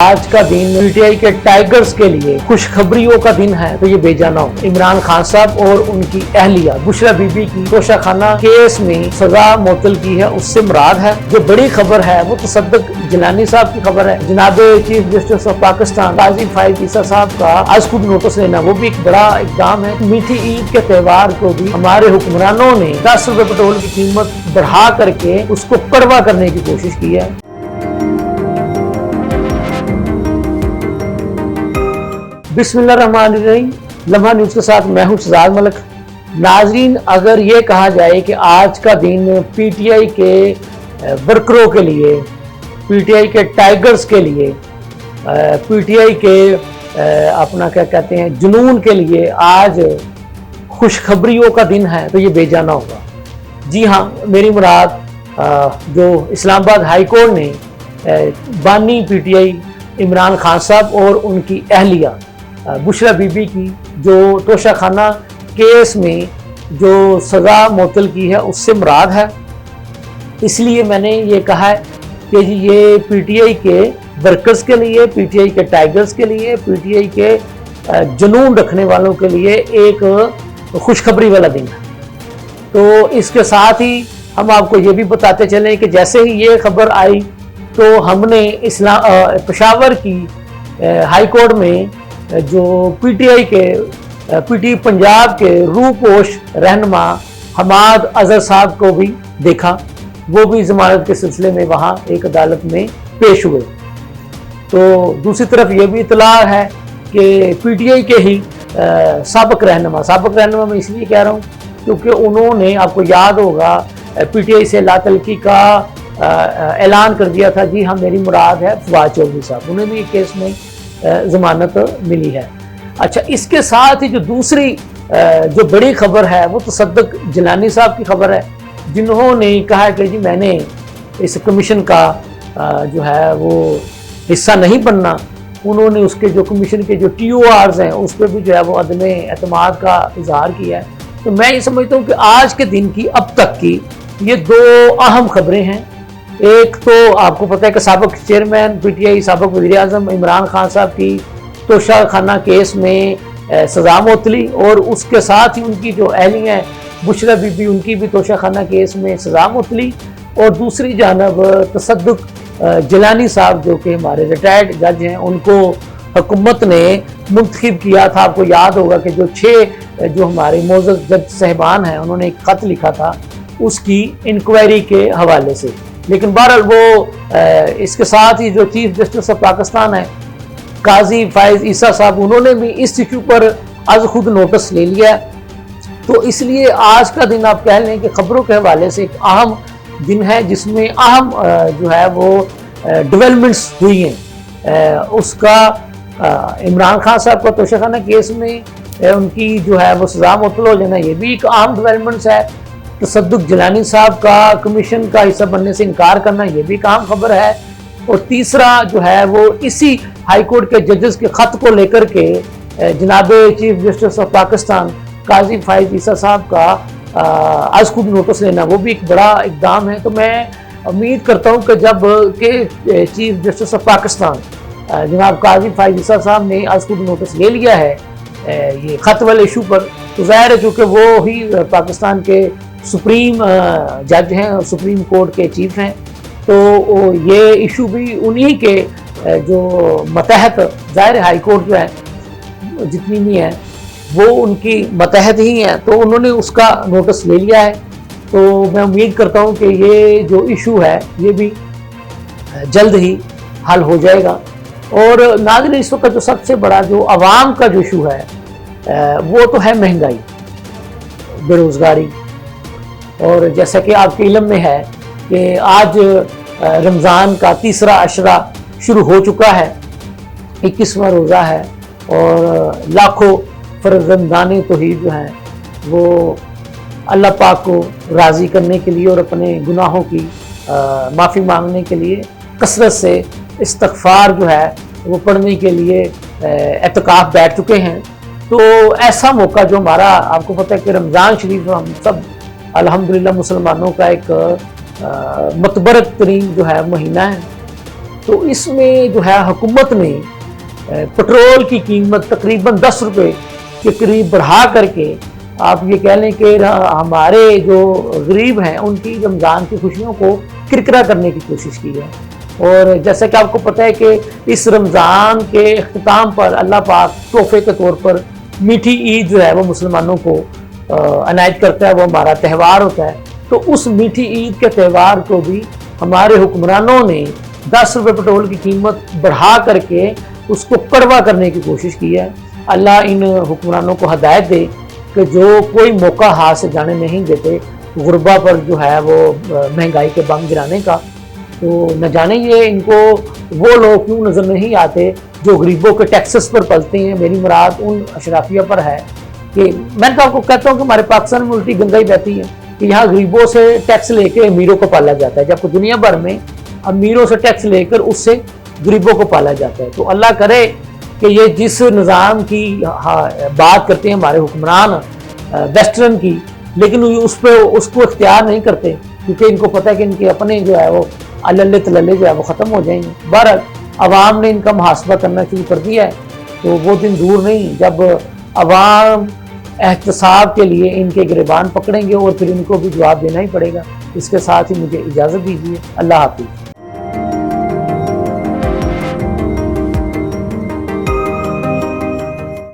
आज का दिन पीटीआई के टाइगर्स के लिए खुशखबरियों का दिन है, तो ये बेजाना हो। इमरान खान साहब और उनकी अहलिया बुशरा बीबी की तोशाखाना केस में सजा मुअत्तल की है, उससे मुराद है। जो बड़ी खबर है वो तसद्दुक जिलानी साहब की खबर है। जनाब चीफ जस्टिस ऑफ पाकिस्तान काजी फाइज ईसा साहब का आज खुद नोटिस लेना, वो भी एक बड़ा इकदाम है। मीठी ईद के त्यौहार को भी हमारे हुक्मरानों ने 10 रुपए पेट्रोल की कीमत बढ़ा करके उसको कड़वा करने की कोशिश की है। बिस्मिल्लाहिर्रहमानिर्रहीम। लम्हा न्यूज़ के साथ मैं हूं शहजाद मलिक। नाजरीन, अगर ये कहा जाए कि आज का दिन पीटीआई के वर्करों के लिए, पीटीआई के टाइगर्स के लिए, पीटीआई के अपना क्या कहते हैं जुनून के लिए आज खुशखबरियों का दिन है, तो ये बेजाना होगा। जी हाँ, मेरी मुराद जो इस्लामाबाद हाई कोर्ट ने बानी पीटीआई इमरान खान साहब और उनकी अहलिया बुशरा बीबी की जो तोशाखाना केस में जो सज़ा मुअत्तल की है, उससे मुराद है। इसलिए मैंने ये कहा है कि जी ये पीटीआई के वर्कर्स के लिए, पीटीआई के टाइगर्स के लिए, पीटीआई के जुनून रखने वालों के लिए एक खुशखबरी वाला दिन है। तो इसके साथ ही हम आपको ये भी बताते चलें कि जैसे ही ये खबर आई तो हमने पेशावर की हाई कोर्ट में जो पीटीआई पंजाब के रूपोश रहनुमा हमाद अजहर साहब को भी देखा। वो भी जमानत के सिलसिले में वहाँ एक अदालत में पेश हुए। तो दूसरी तरफ ये भी इतला है कि पीटीआई के ही साबिक रहनुमा मैं इसलिए कह रहा हूँ क्योंकि उन्होंने, आपको याद होगा, पीटीआई से लातलकी का ऐलान कर दिया था। जी हाँ, मेरी मुराद है फवाद चौधरी साहब, उन्हें भी केस में जमानत मिली है। अच्छा, इसके साथ ही जो दूसरी जो बड़ी खबर है वो तसद्दुक जिलानी साहब की खबर है, जिन्होंने कहा कि जी मैंने इस कमीशन का जो है वो हिस्सा नहीं बनना। उन्होंने उसके जो कमीशन के जो TORs हैं उस पर भी जो है वो अदम एतमाद का इजहार किया है। तो मैं ये समझता हूँ कि आज के दिन की, अब तक की, ये दो अहम खबरें हैं। एक तो आपको पता है कि साबिक चेयरमैन पीटीआई, साबिक वज़ीर आज़म इमरान खान साहब की तोशाखाना केस में सज़ा मुअत्तली, और उसके साथ ही उनकी जो अहलिया है बुशरा बीबी, उनकी भी तोशाखाना केस में सज़ा मुअत्तली। और दूसरी जानब तसद्दुक जिलानी साहब जो कि हमारे रिटायर्ड जज हैं, उनको हुकूमत ने मुंतखब किया था। आपको याद होगा कि जो 6 जो हमारे मोअज़्ज़ज़ जज साहिबान हैं, उन्होंने एक ख़त लिखा था उसकी इंक्वायरी के हवाले से। लेकिन बहरहाल वो इसके साथ ही जो चीफ जस्टिस ऑफ पाकिस्तान है काजी फाइज ईसा साहब, उन्होंने भी इस इशू पर आज खुद नोटिस ले लिया। तो इसलिए आज का दिन आप कह लें कि खबरों के हवाले से एक अहम दिन है, जिसमें अहम जो है वो डेवलपमेंट्स हुई हैं। उसका इमरान खान साहब का तोशाखाना केस में उनकी जो है वो सज़ा मुअत्तल हो जाना, ये भी एक अहम डेवलपमेंट्स है। तसद्दुक जिलानी साहब का कमीशन का हिस्सा बनने से इनकार करना, ये भी काम खबर है। और तीसरा जो है वो इसी हाई कोर्ट के जजेस के ख़त को लेकर के जनाब चीफ जस्टिस ऑफ पाकिस्तान काजी फाइज ईसा साहब का आज खुद नोटिस लेना, वो भी एक बड़ा इकदाम है। तो मैं उम्मीद करता हूँ कि जब के चीफ जस्टिस ऑफ पाकिस्तान जनाब काजी फाइज ईसा साहब ने आज खुद नोटिस ले लिया है ये ख़त वाले इशू पर, तो ज़ाहिर है चूँकि वो ही पाकिस्तान के सुप्रीम जज हैं और सुप्रीम कोर्ट के चीफ हैं, तो ये इशू भी उन्हीं के जो मतहत, ज़ाहिर हाई कोर्ट जो है जितनी भी है वो उनकी मतहत ही हैं, तो उन्होंने उसका नोटिस ले लिया है। तो मैं उम्मीद करता हूँ कि ये जो इशू है ये भी जल्द ही हल हो जाएगा। और नाज़रीन, इस वक्त जो सबसे बड़ा जो आवाम का जो इशू है वो तो है महंगाई, बेरोज़गारी। और जैसा कि आपके इल्म में है कि आज रमज़ान का तीसरा अशरा शुरू हो चुका है, 21वां रोज़ा है, और लाखों फर्जंदाने तौहीद जो हैं वो अल्लाह पाक को राज़ी करने के लिए और अपने गुनाहों की माफ़ी मांगने के लिए कसरत से इस्तग़फ़ार जो है वो पढ़ने के लिए एतकाफ़ बैठ चुके हैं। तो ऐसा मौका जो हमारा, आपको पता है कि रमज़ान शरीफ हम सब अल्हम्दुलिल्लाह मुसलमानों का एक मतबरक तरीन जो है महीना है, तो इसमें जो है हुकूमत ने पेट्रोल की कीमत तकरीबन 10 रुपये के करीब बढ़ा करके आप ये कह लें कि हमारे जो गरीब हैं उनकी रमज़ान की खुशियों को किरकिरा करने की कोशिश की है। और जैसा कि आपको पता है कि इस रमज़ान के अख्ताम पर अल्लाह पाक तोहफे के तौर पर मीठी ईद जो है वो मुसलमानों को अनायत करता है, वो हमारा त्यौहार होता है। तो उस मीठी ईद के त्यौहार को भी हमारे हुक्मरानों ने 10 रुपये पेट्रोल की कीमत बढ़ा करके उसको कड़वा करने की कोशिश की है। अल्लाह इन हुक्मरानों को हदायत दे कि जो कोई मौका हाथ से जाने नहीं देते गुरबा पर जो है वो महंगाई के बम गिराने का, तो न जाने ये इनको वो लोग क्यों नज़र नहीं आते जो गरीबों के टैक्सेस पर पलते हैं। मेरी मुराद उन अशराफिया पर है कि मैं तो आपको कहता हूँ कि हमारे पाकिस्तान में उल्टी गंगा ही बहती है कि यहाँ गरीबों से टैक्स लेके अमीरों को पाला जाता है, जबकि दुनिया भर में अमीरों से टैक्स लेकर उससे गरीबों को पाला जाता है। तो अल्लाह करे कि ये जिस निज़ाम की बात करते हैं हमारे हुक्मरान वेस्टर्न की, लेकिन उस पर उसको इख्तियार नहीं करते क्योंकि इनको पता है कि इनके अपने जो है वो अल्ले तल्ले जो है वो ख़त्म हो जाएंगे। बहरहाल अवाम ने इनका मुहासबा करना शुरू कर दिया है, तो वो दिन दूर नहीं जब अवाम एहतसाब के लिए इनके गिरबान पकड़ेंगे और फिर इनको भी जवाब देना ही पड़ेगा। इसके साथ ही मुझे इजाज़त दीजिए। अल्लाह हाफिज़।